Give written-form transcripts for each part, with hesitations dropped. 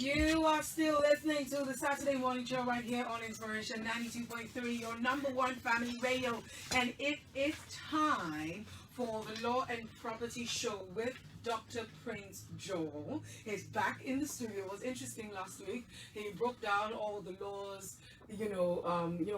You are still listening to the Saturday Morning Show right here on Inspiration 92.3, your number one family radio. And it is time for the Law and Property Show with Dr. Prince Joel. He's back in the studio. It was interesting last week. He broke down all the laws,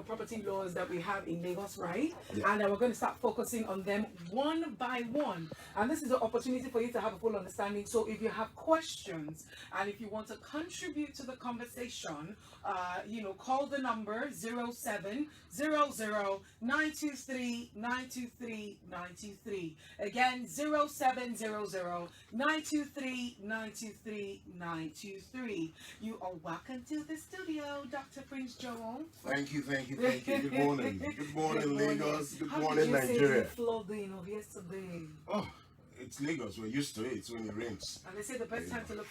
property laws that we have in Lagos, right? Yeah. And we're going to start focusing on them one by one. And this is an opportunity for you to have a full understanding. So if you have questions and if you want to contribute to the conversation, call the number 0700-923-923-923. Again, 0700-923-923-923. You are welcome to the studio, Dr. Prince Joel. Thank you. Good morning. Good morning, Lagos. Good morning, Nigeria. Nigeria. Flooding of yesterday. Oh, it's Lagos. We're used to it. It's when it rains. And they say the best time to look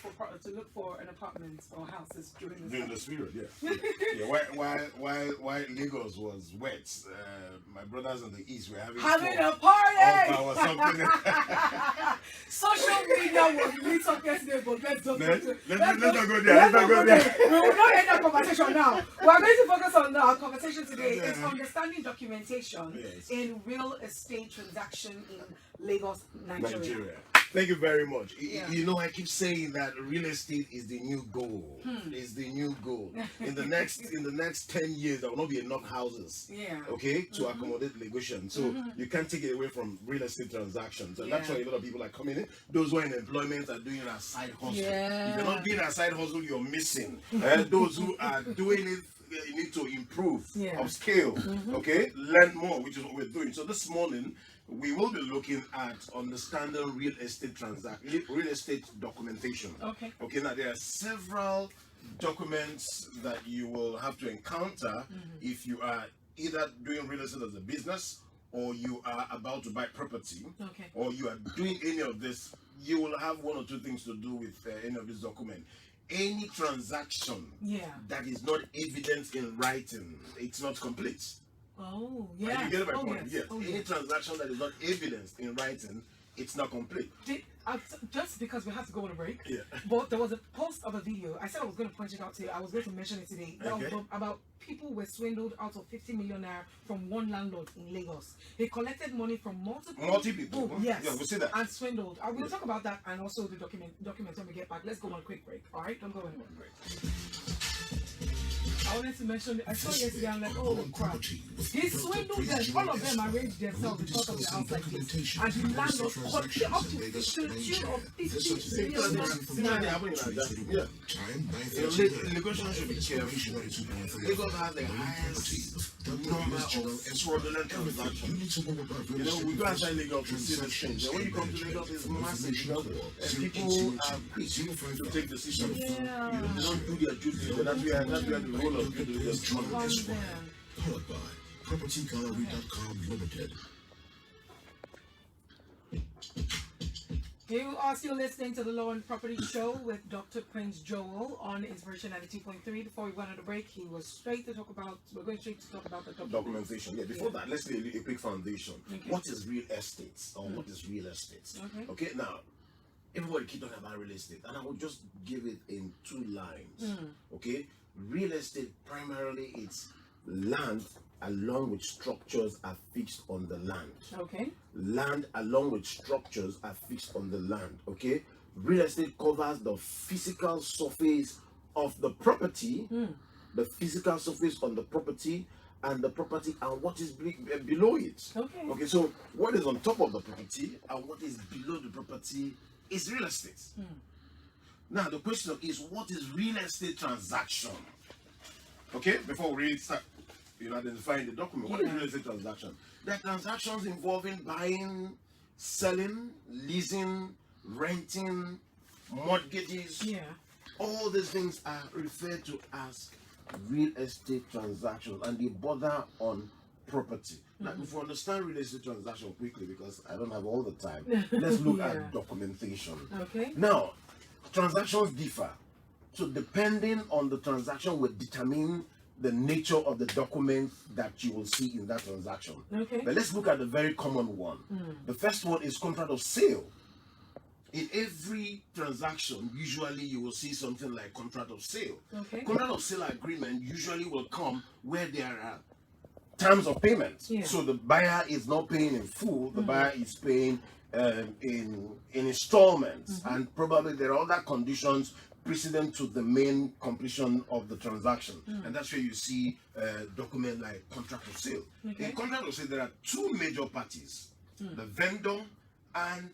for an apartment or house is during this period. Yeah. Yeah. Why Lagos was wet? My brothers in the east were having a party or something. Social media was lit up yesterday, but let's not go there. Let's not go there. We will not end that conversation now. We are going to focus on our conversation today. It's understanding documentation in real estate transaction in Lagos, Nigeria. Thank you very much. You know, I keep saying that real estate is the new goal. Is the new goal. In the next 10 years, there will not be enough houses. Okay, to accommodate Lagosians. So you can't take it away from real estate transactions. And that's why a lot of people are coming in. Those who are in employment are doing a side hustle. If you're not doing a side hustle, you're missing. Those who are doing it, you need to improve, upscale, okay, learn more, which is what we're doing. So this morning we will be looking at understanding real estate documentation. Okay. Now there are several documents that you will have to encounter if you are either doing real estate as a business, or you are about to buy property, or you are doing any of this. You will have one or two things to do with any of this document. Any transaction that is not evident in writing, it's not complete. Oh, yeah. You get my point? Yes. Any transaction that is not evidenced in writing, it's not complete. Just because we have to go on a break, but there was a post of a video. I said I was going to point it out to you. I was going to mention it today. About people were swindled out of 50 million naira from one landlord in Lagos. They collected money from multiple people. Yes. Yeah, we see that. And swindled. We'll talk about that and also the documents when we get back. Let's go on a quick break. All right? Don't go anywhere. I wanted to mention, I saw yesterday, I'm like, oh crap. He swindled them. All of them arranged themselves because of the house like this. And the landlord got up to the tune of 50 million. Lagos should be careful. Lagos has the highest number of fraudulent transactions. We go outside Lagos to see the change. When you come to Lagos, it's massive. And people are quick to take decisions. They don't do their duty. That's where the role of duty is. Powered by PropertyGallery.com Limited. You are still listening to the Law and Property Show with Dr. Prince Joel on Inspiration 92.3. Before we went on the break, we're going straight to talk about the documentation. Before that, let's do a quick foundation. What is real estate, or what is real estate? Okay, now, everybody keep talking about real estate, and I will just give it in two lines. Okay, real estate, primarily, it's land along with structures are fixed on the land. Okay. Land along with structures are fixed on the land. Okay. Real estate covers the physical surface of the property, the physical surface on the property, and the property and what is below it. Okay. Okay. So what is on top of the property and what is below the property is real estate. Now the question is, what is real estate transaction? Okay. Before we really start identifying the document. What is real estate transaction? There are transactions involving buying, selling, leasing, renting, mortgages. All these things are referred to as real estate transactions, and they border on property. Now, if we understand real estate transaction quickly, because I don't have all the time, let's look at documentation. Okay. Now, transactions differ. So depending on the transaction will determine the nature of the document that you will see in that transaction. Okay. But let's look at the very common one. The first one is contract of sale. in every transaction, usually you will see something like contract of sale. Okay. Contract of sale agreement usually will come where there are terms of payment. Yeah. So the buyer is not paying in full, the buyer is paying in installments, and probably there are other conditions precedent to the main completion of the transaction. And that's where you see document like contract of sale. Okay. In contract of sale, there are two major parties, the vendor and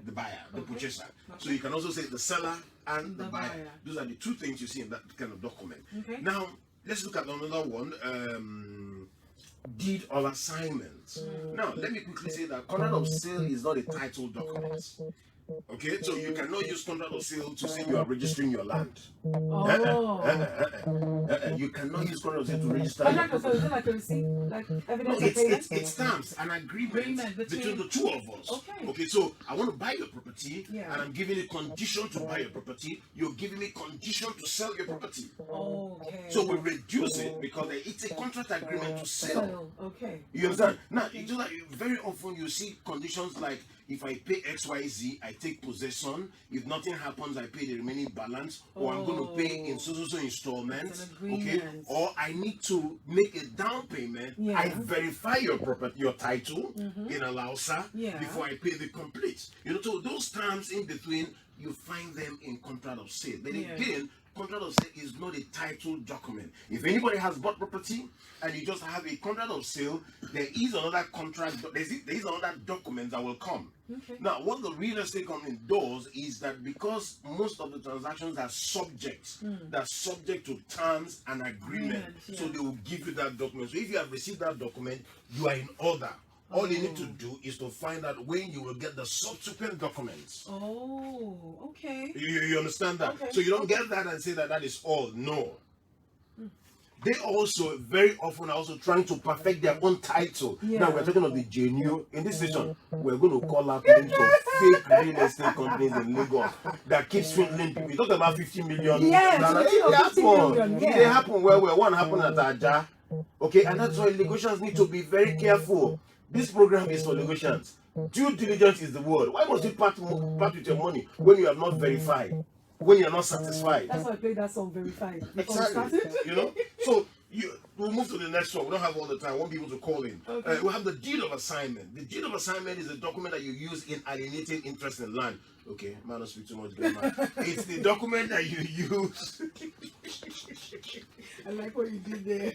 the buyer, the purchaser. So you can also say the seller and the buyer. Those are the two things you see in that kind of document. Okay. Now, let's look at another one. Deed of assignment. Now, let me quickly say that contract of sale is not a title document. Okay, so you cannot use contract of sale to say you are registering your land. Oh. You cannot use contract of sale to register. Contract of sale, is it like a receipt, like evidence No, of payment? it's terms, an agreement between the two of us. Okay. Okay, so I want to buy your property, Yeah. and I'm giving you condition to buy your property. You're giving me condition to sell your property. Okay. So we reduce it because it's a contract agreement to sell. Okay. You understand? Now, you do that very often. You see conditions like, if I pay XYZ, I take possession. If nothing happens, I pay the remaining balance, or I'm going to pay in so installments. Okay, or I need to make a down payment. Yeah. I verify your property, your title in Alausa before I pay the complete. You know, so those terms in between, you find them in contract of sale. But again, contract of sale is not a title document. If anybody has bought property and you just have a contract of sale, there is another contract, there is another document that will come. Okay. Now, what the real estate company does is that because most of the transactions are subject, they're subject to terms and agreement, so they will give you that document. So if you have received that document, you are in order. All you need to do is to find out when you will get the subsequent documents. Oh, okay. You understand that? Okay. So you don't get that and say that that is all. No. They also very often are also trying to perfect their own title. Now we're talking of the genuine. In this session, we're going to call out names of fake real estate companies in Lagos that keep swindling people. We talk about 50 million. They happen where one happened at Aja. Okay, and that's why Lagosians need to be very careful. This program is for Lagosians. Due diligence is the word. Why must you part with your money when you have not verified? When you're not satisfied? That's why I played that song, Verified. Exactly. You know? So we'll move to the next one. We don't have all the time. I want people to call in. Okay. We'll have the deed of assignment. The deed of assignment is a document that you use in alienating interest in land. Okay, man, don't speak too much. It's the document that you use. I like what you did there.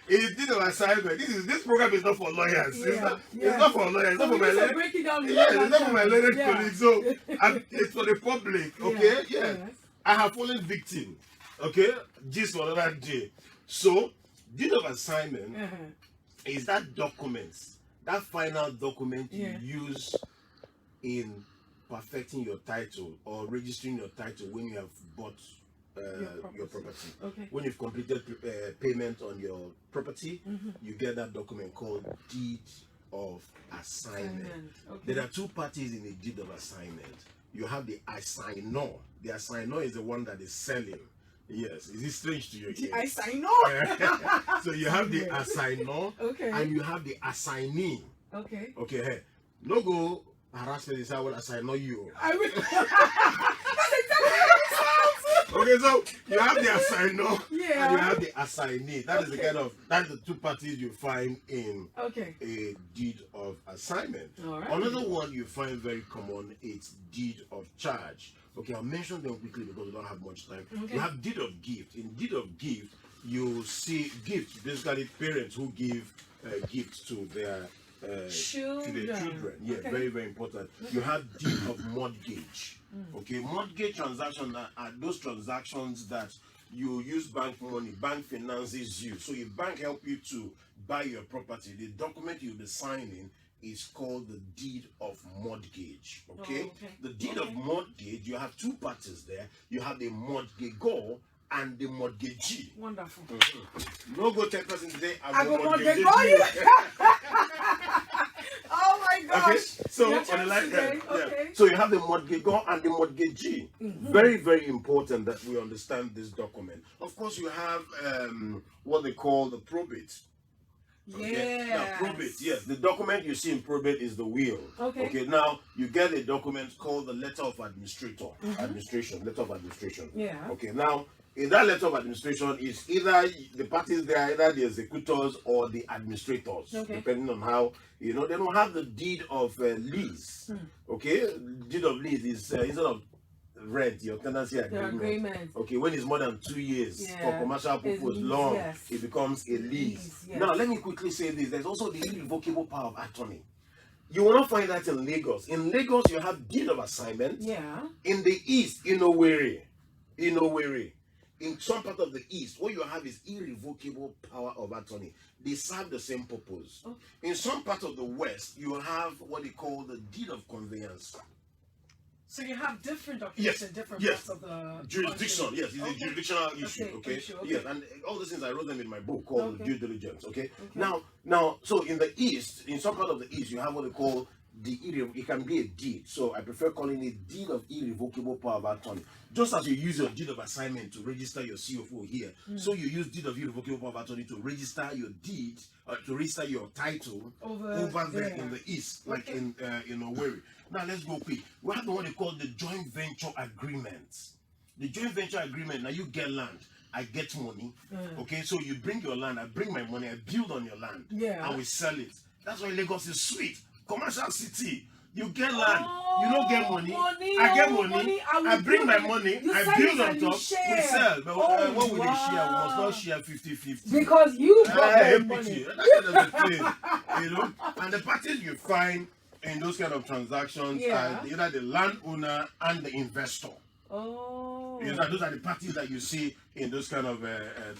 It's deed of assignment. This program is not for lawyers. It's not for lawyers. It's not for my it's not for my learned colleagues. So it's for the public. Okay, Yes. I have fallen victim. Okay, just for another day. So, deed of assignment is that document, that final document you use in perfecting your title or registering your title when you have bought your property. Okay. When you've completed payment on your property, you get that document called deed of assignment. Okay. There are two parties in a deed of assignment. You have the assignor. The assignor is the one that is selling. Yes, is it strange to you again? I sign on. So you have the assignor, and you have the assignee. Okay. Okay, hey, no go harass me. This I will assign you. I will. Okay, so you have the assignor and you Yeah. have the assignee. That is the kind of the two parties you find in a deed of assignment. All right. Another one you find very common is deed of charge. Okay, I'll mention them quickly because we don't have much time. Okay. You have deed of gift. In deed of gift, you see gifts, basically parents who give gifts to their children. Yeah, very, very important. You have deed of mortgage. Okay, mortgage transactions are those transactions that you use bank money, bank finances you. So if bank help you to buy your property, the document you'll be signing is called the deed of mortgage. Okay, the deed of mortgage, you have two parties there. You have the mortgagor and the mortgagee. Wonderful. No go 10% today. I go mortgagor. Oh my gosh. Okay, so on the line, so you have the mortgagor and the mortgagee. Very, very important that we understand this document. Of course, you have what they call the probate. Okay? Now, Yes. probate, yes. The document you see in probate is the will. Okay. Okay, now you get a document called the letter of administration, letter of administration. Yeah. Okay, now in that letter of administration is either the parties there, either the executors or the administrators, Okay. depending on how, they don't have the deed of lease. Okay, deed of lease is instead of rent, your tenancy agreement. Okay, when it's more than 2 years for commercial purpose long, it becomes a lease. Now, let me quickly say this. There's also the irrevocable power of attorney. You will not find that in Lagos. In Lagos, you have deed of assignment. Yeah. In the east, in Owerri. In some part of the east, what you have is irrevocable power of attorney. They serve the same purpose. Okay. In some part of the west, you have what they call the deed of conveyance. So you have different documents in different parts of the jurisdiction. country. Yes, it's a jurisdictional issue. Okay. Yes, and all these things I wrote them in my book called Due Diligence. Okay. Now, so in the east, in some part of the east, you have what they call it can be a deed. So I prefer calling it deed of irrevocable power of attorney. Just as you use your deed of assignment to register your CFO here, so you use deed of irrevocable power of attorney to register your deed, to register your title over there in the east, like in Owerri. Now let's go quick. We have what they call the joint venture agreement. The joint venture agreement. Now you get land, I get money. Okay, so you bring your land, I bring my money, I build on your land, and we sell it. That's why Lagos is sweet. Commercial city. You get land, you don't get money. I get money. I bring my money, I build on top, we sell. But what will they share? We must not share 50-50. Because you got the money. That's the thing, And the parties you find in those kind of transactions are either the landowner and the investor. Those are the parties that you see in those kind of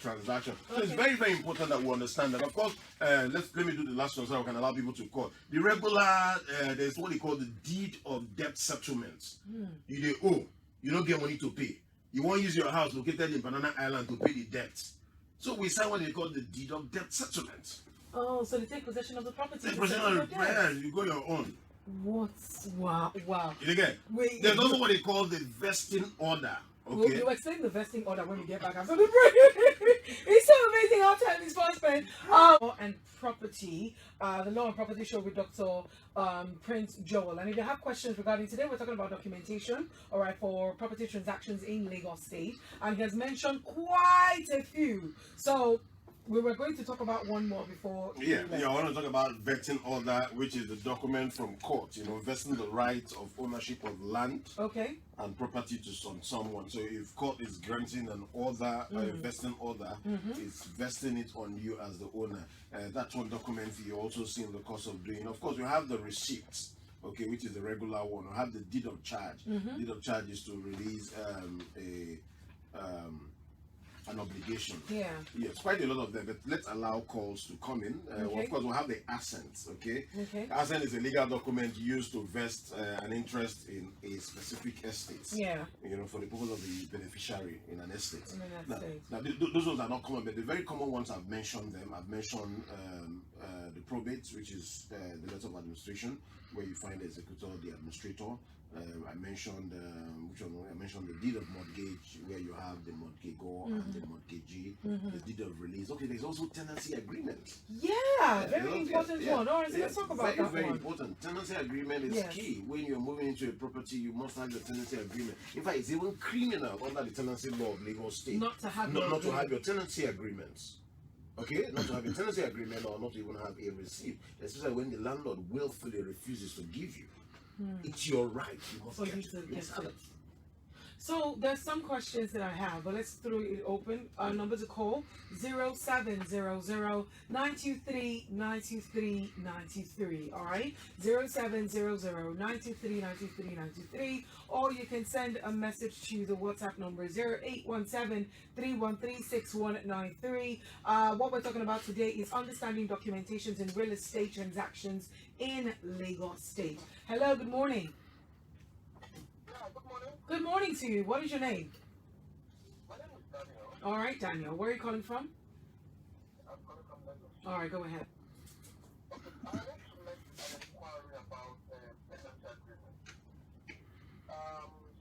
transactions. So it's very, very important that we understand that. Of course, let me do the last one so I can allow people to call. The regular, there's what they call the deed of debt settlement. You owe, you don't get money to pay. You won't use your house located in Banana Island to pay the debt. So we sign what they call the deed of debt settlement. Oh, so they take possession of the property. Take possession of the property, you go your own. What? Wow. You get? There's also what they call the vesting order. Okay. We'll explain the vesting order when we get back after the break. It's so amazing how time is fast spent. And property, the Law and Property Show with Dr. Prince Joel. And if you have questions regarding today, we're talking about documentation, all right, for property transactions in Lagos State. And he has mentioned quite a few. So we were going to talk about one more before. I want to talk about vetting order, which is the document from court, vesting the right of ownership of land and property to someone. So if court is granting an order, a vesting order, it's vesting it on you as the owner. That's one document you also see in the course of doing. Of course, you have the receipts, which is the regular one. You have the deed of charge. Deed of charge is to release an obligation. Yes, quite a lot of them, but let's allow calls to come in. Of course, we'll have the assent. Assent is a legal document used to vest an interest in a specific estate. For the purpose of the beneficiary in an estate. Now those ones are not common, but the very common ones I've mentioned them. I've mentioned the probate, which is the letter of administration, where you find the executor, the administrator. I mentioned the deed of mortgage, where you have the mortgagor and the mortgagee, the deed of release. Okay, there's also tenancy agreement. Very important one. All right, so let's talk about that very one. Important. Tenancy agreement is key. When you're moving into a property, you must have your tenancy agreement. In fact, it's even criminal under the tenancy law of Lagos State not to have your tenancy agreements. Okay, not to have a tenancy agreement or not to even have a receipt, especially when the landlord willfully refuses to give you. It's your right. You must get it. So there's some questions that I have, but let's throw it open. Our number to call 0700-923-923-923. All right, 0700-923-923-923. Or you can send a message to the WhatsApp number 0817-313-6193. What we're talking about today is understanding documentations in real estate transactions in Lagos State. Hello, good morning. Good morning to you. What is your name? My name is Daniel. All right, Daniel. Where are you calling from? I'm calling from Lagos. All right, go ahead. Okay, I want to make an inquiry about tenancy agreement.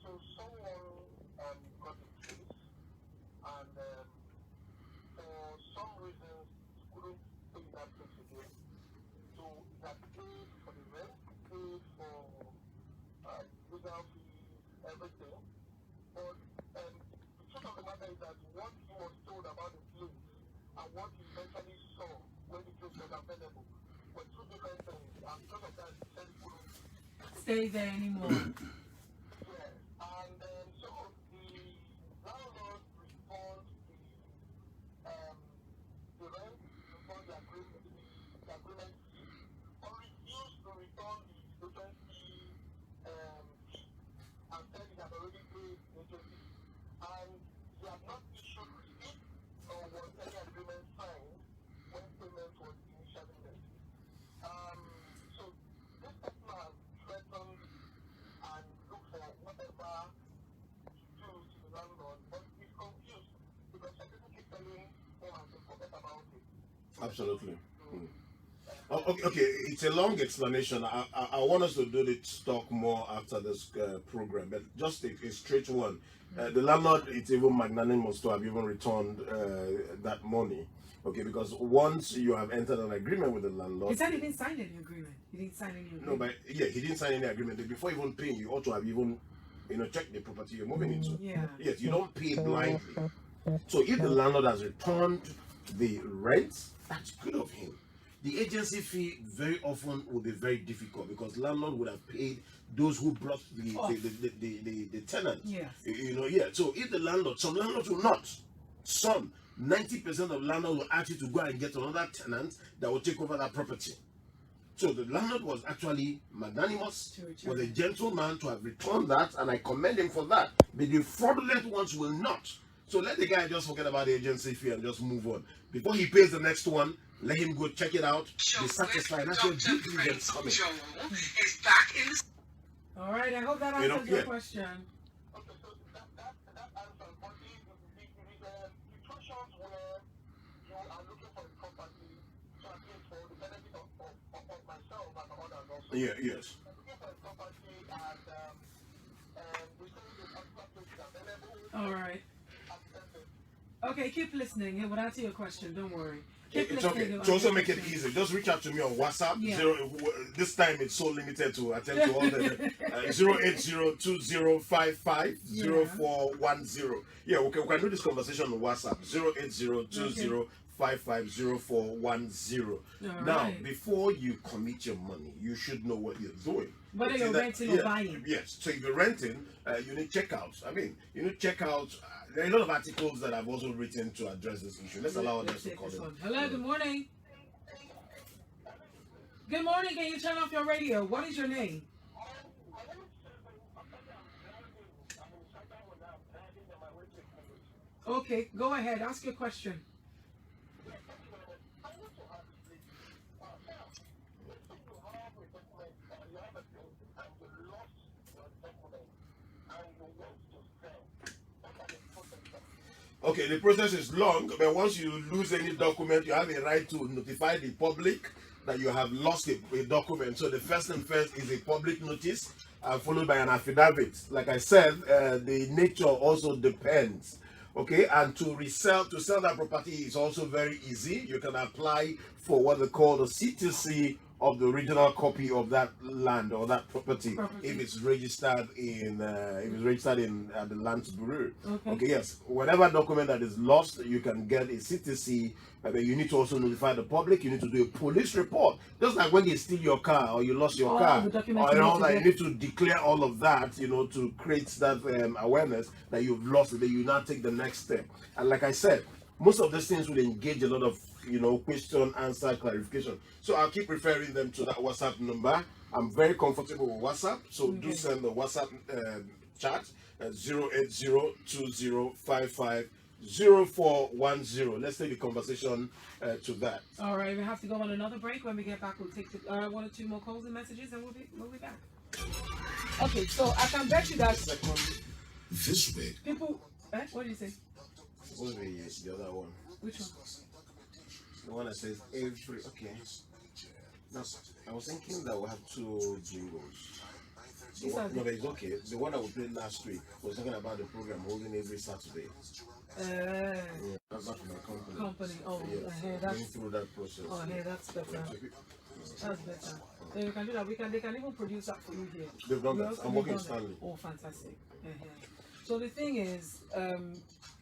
So someone got a place and for some reasons couldn't pay that place everything. But the truth of the matter is that what he was told about the place and what he eventually saw when the place was available were two different things. And because of that, he said he couldn't Stay there anymore. Yes, and so the landlord responds the rent, return the agreement fee, or refused to return the agency fee, and said he had already paid the agency fee, and he had not issued receipt or was any agreement signed when payment was initially made. So this person has threatened and look for whatever to do to the landlord, but he's confused because some people keep telling him and to forget about it. Absolutely. Okay, it's a long explanation. I want us to do this talk more after this program, but just a straight one. The landlord, it's even magnanimous to have even returned that money. Okay, because once you have entered an agreement with the landlord, He said he didn't sign any agreement. He didn't sign any agreement. no, but yeah, he didn't sign any agreement. Before even paying, you ought to have even, checked the property you're moving into. Yeah. Yes, you don't pay blindly. So if the landlord has returned the rent, that's good of him. The agency fee very often will be very difficult because landlord would have paid those who brought the tenant. Yes. Yeah. So if the landlord, some landlords will not. Some 90% of landlords will ask you to go and get another tenant that will take over that property. So the landlord was actually magnanimous, was a gentleman to have returned that, and I commend him for that. But the fraudulent ones will not. So let the guy just forget about the agency fee and just move on. Before he pays the next one, let him go check it out, be satisfied. That's your due diligence coming. Is back in the... All right, I hope that answers your question. Okay, so that answer, but the situations where you are looking for a property to at least for the benefit of myself and others also. Yeah, yes. Looking for a property and we say the particular place is available. All right. Okay, keep listening. It will answer your question. Don't worry. It's okay. To also make it easy, just reach out to me on WhatsApp. Yeah. This time it's so limited to attend to all the 08020550410. Yeah, we can do this conversation on WhatsApp. 08020550410. Now, right. before you commit your money, you should know what you're doing. Whether you're renting or buying. Yes. So if you're renting, you need checkouts. I mean, you need checkouts. There are a lot of articles that I've also written to address this issue. Let's allow others to call in. Hello, good morning. Good morning. Can you turn off your radio? What is your name? Okay, go ahead. Ask your question. Okay, the process is long, but once you lose any document, you have a right to notify the public that you have lost a document. So the first thing first is a public notice, followed by an affidavit. Like I said, the nature also depends. Okay, and to sell that property is also very easy. You can apply for what they call the CTC of the original copy of that land or that property if it's registered in the Land Bureau. Okay, yes. Whatever document that is lost, you can get a CTC, but you need to also notify the public. You need to do a police report. Just like when you steal your car or you lost your car, or all that, you need to declare all of that, to create that awareness that you've lost it. Then you now take the next step. And like I said, most of these things will engage a lot of question, answer, clarification. So I'll keep referring them to that WhatsApp number. I'm very comfortable with WhatsApp, so do send the WhatsApp chat at 08020550410. Let's take the conversation to that. All right, we have to go on another break. When we get back, we'll take one or two more calls and messages, and we'll be back. Okay, so I can bet you that This week, people. What do you say? Supposed to be the other one. Which one? The one that says every. Okay. No, I was thinking that we'll have two jingles. No, but it's okay. The one that we played last week was talking about the program holding every Saturday. That's not from my company. Oh, yes. I hear that. Going through that process. Oh, I hear that's better. business. That's better. So you can do that. They can even produce that for you here. They've done that. I'm working with Stanley. Oh, fantastic. So the thing is,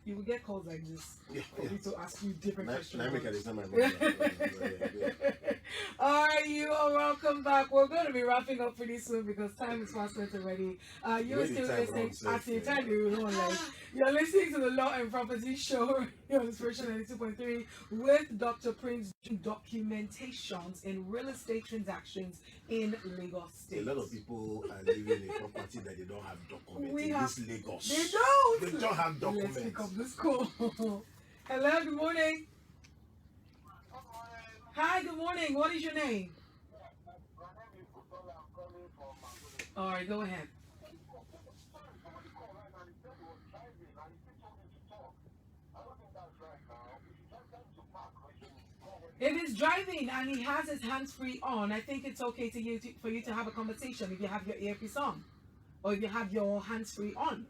you will get calls like this for me to ask you different questions. All right, you are welcome back. We're going to be wrapping up pretty soon because time is fast spent already. You're still listening at the time you're listening to the Law and Property Show here on Inspiration 92.3 with Dr. Prince documentations in real estate transactions in Lagos State. A lot of people are living in a property that they don't have documents in this Lagos. They don't have documents. Let's pick up this call. Hello, good morning. Hi, good morning. What is your name? All right, go ahead. If he's driving and he has his hands-free on, I think it's okay for you to have a conversation if you have your earpiece on, or if you have your hands-free on.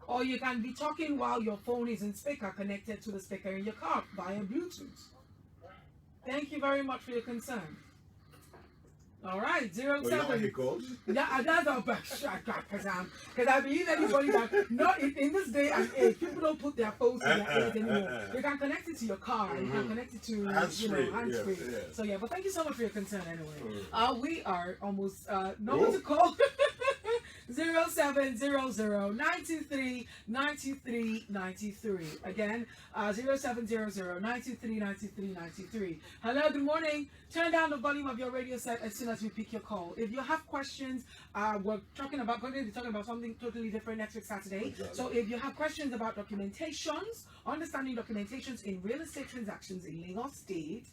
Or you can be talking while your phone is in speaker, connected to the speaker in your car via Bluetooth. Thank you very much for your concern. All right, 07. Yeah, that's our back shot, because I believe anybody that not in this day and age, people don't put their phones in their ears anymore. You can connect it to your car, you can connect it to hands-free. Yeah. So yeah, but thank you so much for your concern anyway. We are almost number to call. 0700-923-9393. Again, 0700-923-9393. Hello, good morning. Turn down the volume of your radio set as soon as we pick your call. If you have questions, we're going to be talking about something totally different next week Saturday. Exactly. So if you have questions about documentations, understanding documentations in real estate transactions in Lagos State,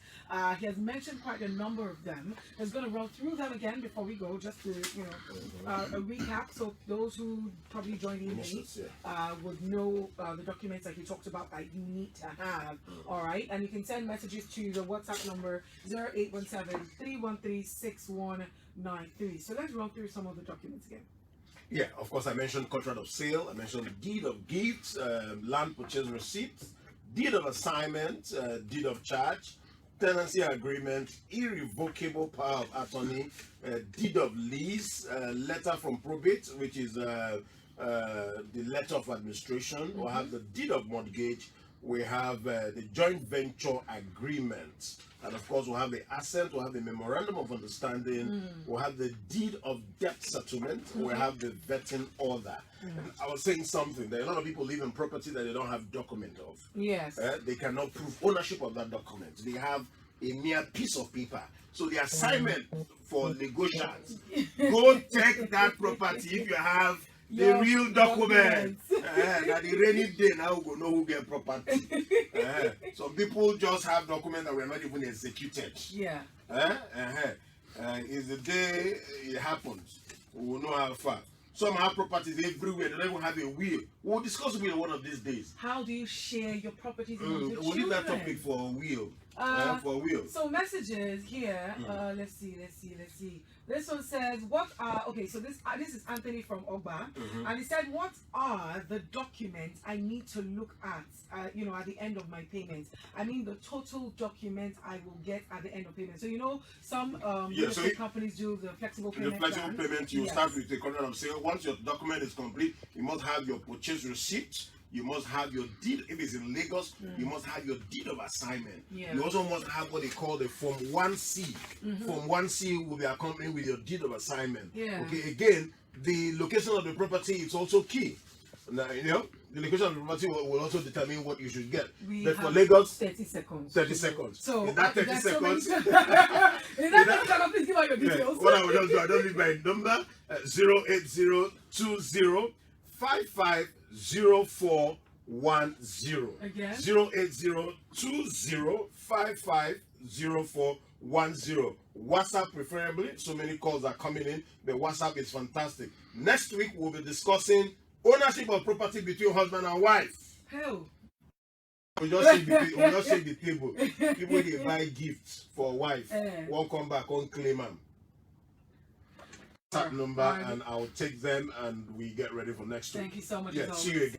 he has mentioned quite a number of them. He's going to run through them again before we go, just to a recap. So those who probably joined in late would know the documents that he talked about that you need to have. All right, and you can send messages to the WhatsApp number 0817-313-6193. So let's run through some of the documents again. Yeah, of course, I mentioned contract of sale. I mentioned deed of gift, land purchase receipt, deed of assignment, deed of charge, tenancy agreement, irrevocable power of attorney, deed of lease, letter from probate, which is the letter of administration. We have the deed of mortgage. We have the joint venture agreement. And of course, we'll have the assent, we'll have the memorandum of understanding, we'll have the deed of debt settlement, we'll have the vetting order. And I was saying something, there are a lot of people live in property that they don't have document of. Yes. They cannot prove ownership of that document. They have a mere piece of paper. So the assignment for negotiants, go take that property if you have the real documents. That the rainy day now we know who get property. Some people just have documents that were not even executed. Yeah. It's the day it happens. We will know how far. Some have properties everywhere. They don't even have a will. We'll discuss it one of these days. How do you share your properties among your we'll leave that children? topic for a will. For a will. So messages here. Let's see. This one says, "What are okay?" So this is Anthony from Ogba, and he said, "What are the documents I need to look at? At the end of my payment. I mean, the total documents I will get at the end of payment. So some real estate companies do the flexible payment. You start with the contract of sale. Once your document is complete, you must have your purchase receipt. You must have your deed. If it's in Lagos, you must have your deed of assignment. You also must have what they call the Form 1C. Form 1C will be accompanied with your deed of assignment. Okay, again, the location of the property is also key. Now, the location of the property will also determine what you should get. But for Lagos, 30 seconds. 30 seconds. So in that 30 seconds, in that 30 seconds, please give out your details. What I will just do, I don't leave my number 08020550410. Again? 08020550410. WhatsApp preferably. So many calls are coming in. The WhatsApp is fantastic. Next week we'll be discussing ownership of property between husband and wife. Hell. We just shake the table. People they buy gifts for a wife. Won't come back, won't claim them. WhatsApp number, and I'll take them and we get ready for next week. Thank you so much. Yeah, see you again.